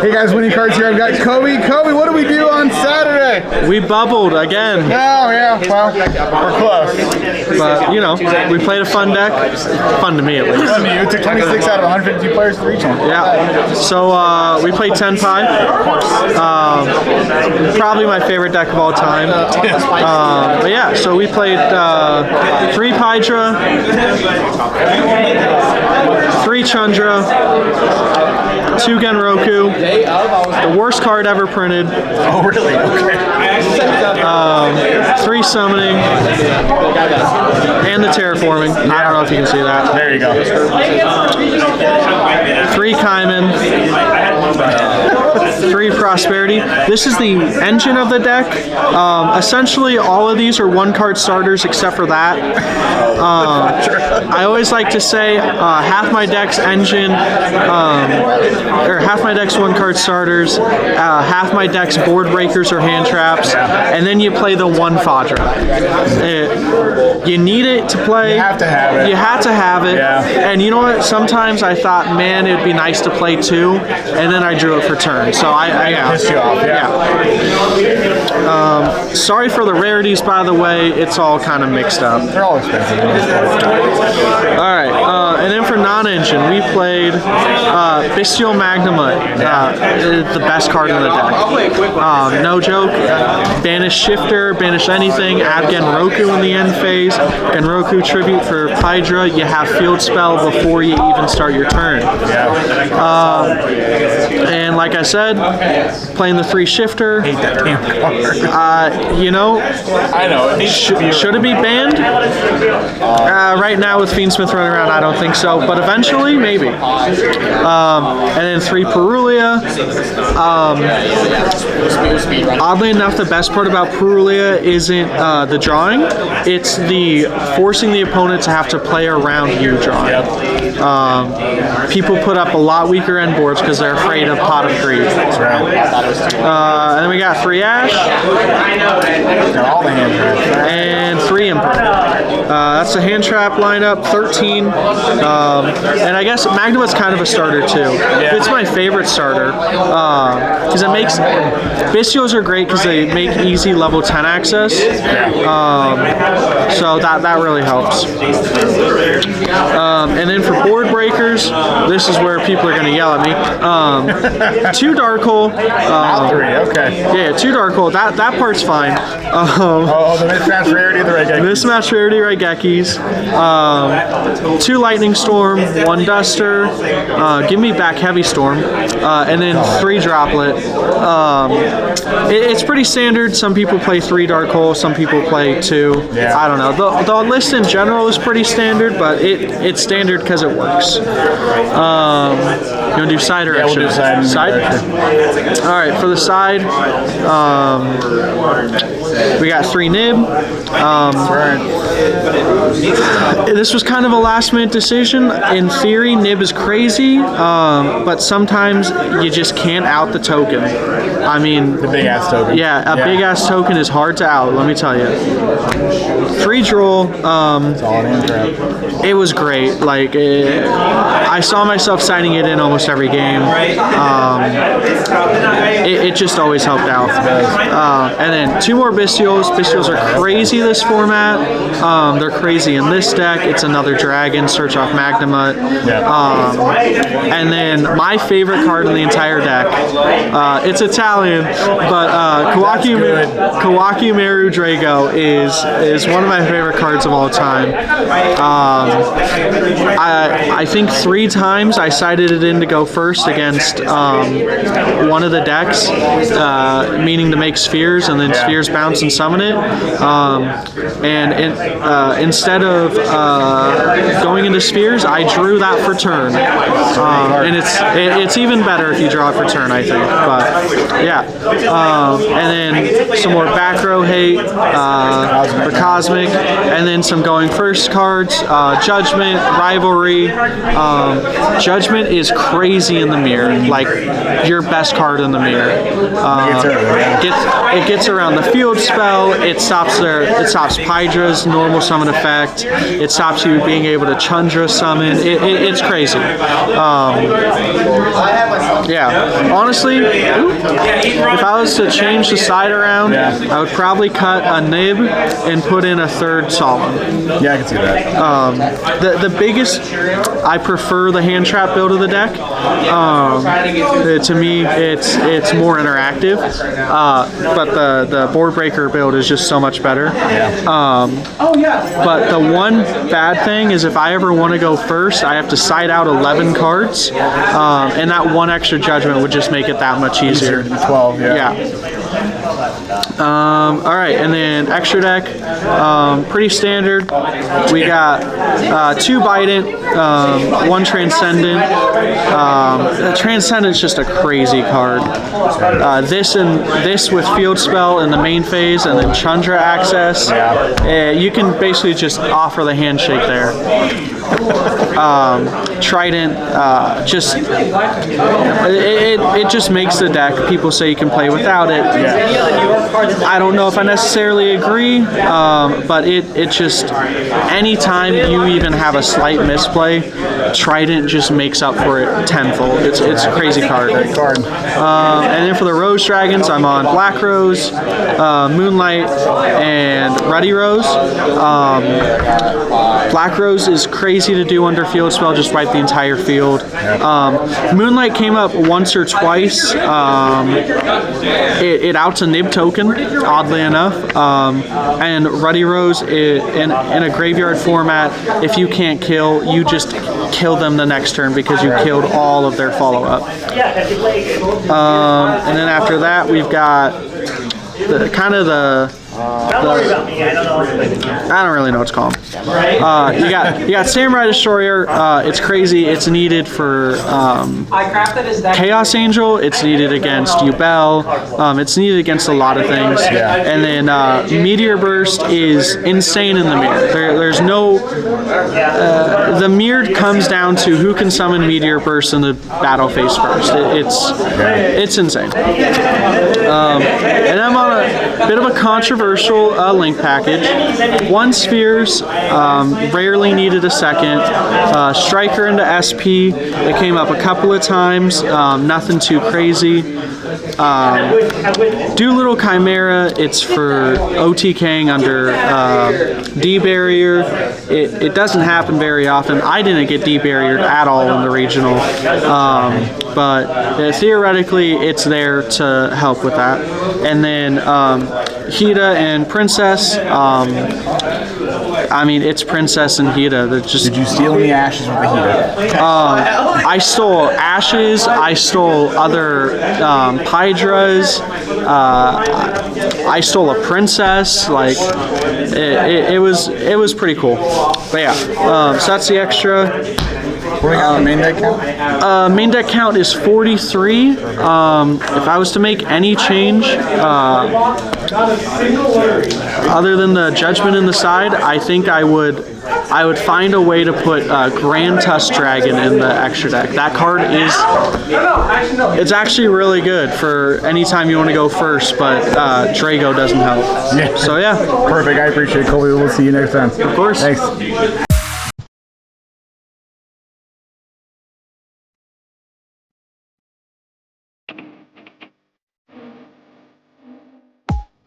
Hey guys, winning cards here. I've got Kobe. Kobe, what do we do on Saturday? We bubbled again. Oh yeah, well, we're close. But, you know, we played a fun deck. Fun to me, at least. Fun to you. It took 26 out of 150 players for each one. Yeah. So we played Tenpai. Probably my favorite deck of all time. But yeah, so we played 3 Hydra, 3 Chandra, 2 Genroku, the worst card ever printed. Oh really? Okay. 3 Summoning, and the Terraforming. I don't know if you can see that. There you go. 3 Kaiman, 3 Prosperity. This is the engine of the deck. Essentially, all of these are 1-card starters except for that. I always like to say half my deck's engine, or half my deck's 1-card starters, half my deck's board breakers or hand traps, and then you play the 1 Fadra. You need it to play. You have to have it. You have to have it. Yeah. And you know what? Sometimes I thought, man, it'd be nice to play 2, and then I drew it for turn. So I Pissed you off, yeah. Sorry for the rarities, by the way. It's all kind of mixed up. They're all expensive. All right, and then for non-engine, we played Bestial Magnamut, the best card in the deck. No joke. Banish Shifter, banish anything, add Genroku in the end phase. Genroku Tribute for Hydra. You have Field Spell before you even start your turn. And like I said, playing the 3 Shifter. Hate that damn card. You know, I know. should it be banned? Right now with Fiendsmith running around, I don't think so, but eventually, maybe. And then 3 Perulia. Oddly enough, the best part about Perulia isn't the drawing, it's the forcing the opponent to have to play around you drawing. People put up a lot weaker end boards because they're afraid of Pot of Greed. That's right. And then we got 3 Ash. Got all the hand traps. And 3 Emperor. That's the hand trap lineup, 13. And I guess Magnum's kind of a starter too. It's my favorite starter because it makes Bestials are great because they make easy level 10 access. So that really helps. And then for board breakers, this is where people are going to yell at me. 2 Dark Hole. 3, okay. Yeah, 2 Dark Hole. That part's fine. The mismatch rarity of the Raigekis. Mismatch rarity Raigekis. 2 Lightning Storm, 1 Duster. Give me back Heavy Storm. And then 3 Droplet. It's pretty standard. Some people play 3 Dark Hole, some people play 2. Yeah. I don't know. The list in general is pretty standard, but it's standard because it works. You want to do side or extra? We'll do side. Side? All right, for the side, we got 3 Nib. This was kind of a last-minute decision. In theory, Nib is crazy, but sometimes you just can't out the token. I mean, The big ass token. yeah, a big-ass token is hard to out, let me tell you. 3 Droll. It's all an hand trap. It was great. Like, I saw myself signing it in almost every game. It just always helped out. And then 2 more Bestials. Bestials are crazy this format. They're crazy in this deck. It's another dragon, search off Magnamut. And then my favorite card in the entire deck. It's Italian, but Kawaki Meru Drago is one of my favorite cards of all time. I think 3 times I sided it in to go first against one of the decks, meaning to make spheres, and then spheres bounce and summon it. Instead of going into spheres, I drew that for turn, and it's even better if you draw it for turn, I think. But yeah, and then some more back row hate for Cosmic, and then some going first cards. Judgment, Rivalry. Judgment is crazy. crazy in the mirror, like your best card in the mirror. It gets around the field spell. It stops Hydra's normal summon effect. It stops you being able to Chandra summon. It's crazy. Yeah, honestly, if I was to change the side around, I would probably cut a Nib and put in a third Solemn. Yeah, I can see that. The biggest, I prefer the hand trap build of the deck. To me, it's more interactive, but the board breaker build is just so much better. But the one bad thing is if I ever want to go first, I have to side out 11 cards, and that one extra judgment would just make it that much easier. 12, yeah. All right, and then extra deck, pretty standard. We got 2 Bident, 1 Transcendent. Transcendent's just a crazy card. This with Field Spell in the main phase, and then Chandra access. You can basically just offer the handshake there. Trident, it just makes the deck. People say you can play without it. I don't know if I necessarily agree, but it just, anytime you even have a slight misplay, Trident just makes up for it tenfold. It's a crazy card. And then for the Rose Dragons, I'm on Black Rose, Moonlight, and Ruddy Rose. Black Rose is crazy to do under Field Spell, just wipe the entire field. Moonlight came up once or twice. It outs a Nib token, oddly enough. And Ruddy Rose, in a graveyard format, if you can't kill, you just kill them the next turn because you killed all of their follow-up. And then after that, we've got I don't really know what to call them. You got Samurai Destroyer. It's crazy. It's needed for Chaos Angel. It's needed against Yubel. It's needed against a lot of things. And then Meteor Burst is insane in the mirror. There's no. The mirror comes down to who can summon Meteor Burst in the battle phase first. It's insane. And I'm on a bit of a controversial link package. 1 Spheres, rarely needed a second. Striker into SP, it came up a couple of times, nothing too crazy. Doolittle Chimera, it's for OTKing under D barrier. It doesn't happen very often. I didn't get D barriered at all in the regional, but theoretically it's there to help with that. And then Hida and Princess. I mean, it's Princess and Hida. Did you steal any ashes with the Hida? I stole ashes. I stole other Hydras. I stole a princess. Like it was pretty cool. But yeah, so that's the extra. What do we got on the main deck count? Main deck count is 43. If I was to make any change, other than the Judgment in the side, I think I would find a way to put Grand Tusk Dragon in the extra deck. That card it's actually really good for any time you want to go first, but Drago doesn't help. So yeah. Perfect. I appreciate it, Colby. We'll see you next time. Of course. Thanks.